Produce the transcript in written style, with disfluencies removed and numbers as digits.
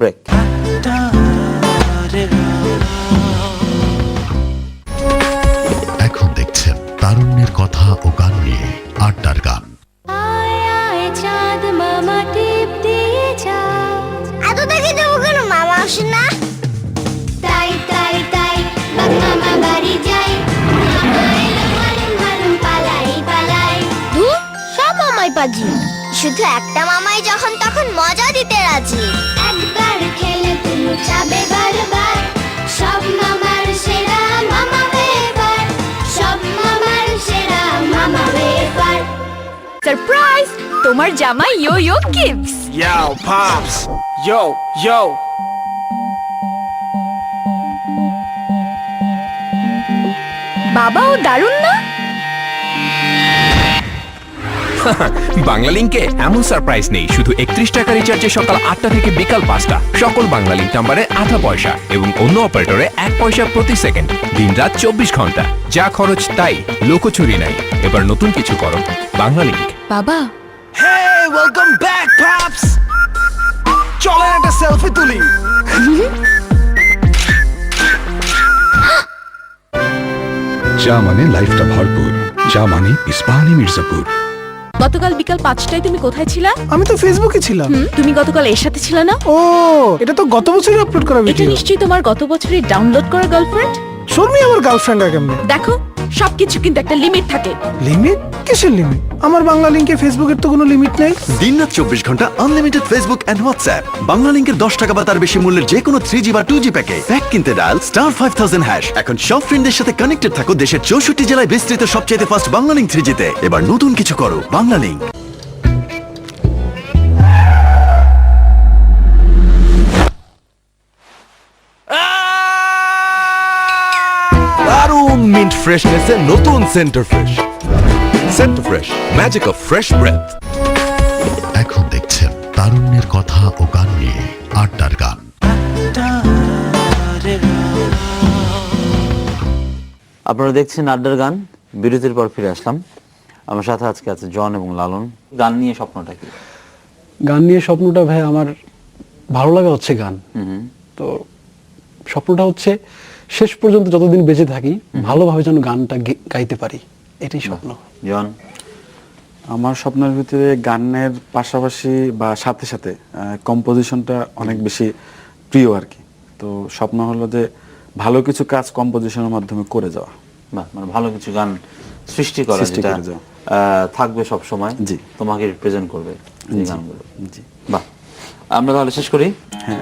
Break. এখন দেখছেন তারুণ্যের কথা ও গান নিয়ে আড্ডার গান। মামা আসে না, তাই তাই তাই মামা বাড়ি যাই, পালাই পালাই। ধুর, সব মামাই পাজি, শুধু একটা মামাই যখন তখন মজা দিতে রাজি। একবার খেলে তুমি যাবে বারবার, সব মামার সেরা মামা বেবার, সব মামার সেরা মামা বেবার। সারপ্রাইজ, তোমার জামাই ইয়ো ইয়ো gifts. Yo, Pops! Yo, yo! বাবাও দারুণ না? বাংলা লিংকে এমন সারপ্রাইজ নেই, শুধু 31 টাকা রিচার্জে সকাল 8টা থেকে বিকাল 5টা সকল বাংলা লিংক নাম্বারে আধা পয়সা এবং অন্য অপারেটরে 1 পয়সা প্রতি সেকেন্ড, দিন রাত 24 ঘন্টা, যা খরচ তাই, লোকচুরি নাই। এবার নতুন কিছু করো, বাংলা লিংক। বাবা, Hey, welcome back, Pops! চলেন একটা সেলফি তুলি। চা মানে লাইফটা ভরপুর, চা মানে ইস্পাহানি মির্জাপুর। গতকাল বিকাল 5টায় তুমি কোথায় ছিলা? আমি তো ফেসবুকে ছিলাম। তুমি গতকাল এর সাথে ছিল না? ও, এটা তো গত বছরই আপলোড করা এটা ভিডিও। নিশ্চয়ই তোমার গত বছরের ডাউনলোড করা গার্লফ্রেন্ড। শর্মি আমার গার্লফ্রেন্ড আর কেমনে? দেখো, সবকিছু কিন্তু একটা লিমিট থাকে। লিমিট? কিসের লিমিট? আমার বাংলা লিংকে ফেসবুকের তো কোনো লিমিট নেই। দিনরাত 24 ঘন্টা unlimited Facebook and WhatsApp. Bangla লিংকের 10 টাকা বা তার বেশি মূল্যের যে কোনো 3G বা 2G প্যাকে প্যাক কিনতে ডায়াল *5000#। এখন সব ফ্রেন্ডদের সাথে কানেক্টেড থাকো দেশের 64 জেলায় বিস্তৃত সবচেয়ে ফাস্ট বাংলা লিংক 3G তে। এবার নতুন কিছু করো, বাংলা লিংক। দারুন মিন্ট ফ্রেশনেসে নতুন center fresh. Center fresh, magic of fresh breath. এখন দেখছেন তারুণ্যের কথা ও গান নিয়ে আড্ডার গান। আপনারা দেখছেন আড্ডার গান। বিরতির পর ফিরে আসলাম। আমার সাথে আজকে আছে জন এবং লালন। গান নিয়ে স্বপ্নটা কি? গান নিয়ে স্বপ্নটা ভাই আমার ভালো লাগা হচ্ছে গান। তো স্বপ্নটা হচ্ছে শেষ পর্যন্ত যতদিন বেঁচে থাকি ভালোভাবে যেন গানটা গাইতে পারি, এটাই স্বপ্ন। জন? আমার স্বপ্নের ভিতরে গানের পাশাপাশি বা সাথে সাথে কম্পোজিশনটা অনেক বেশি প্রিয় আর কি। তো স্বপ্ন হলো যে ভালো কিছু কাজ কম্পোজিশনের মাধ্যমে করে যাওয়া। বাহ, মানে ভালো কিছু গান সৃষ্টি করা, যেটা থাকবে সব সময়, জি, তোমাকে রিপ্রেজেন্ট করবে এই গানগুলো। জি, বাহ, আমরা তাহলে শেষ করি। হ্যাঁ।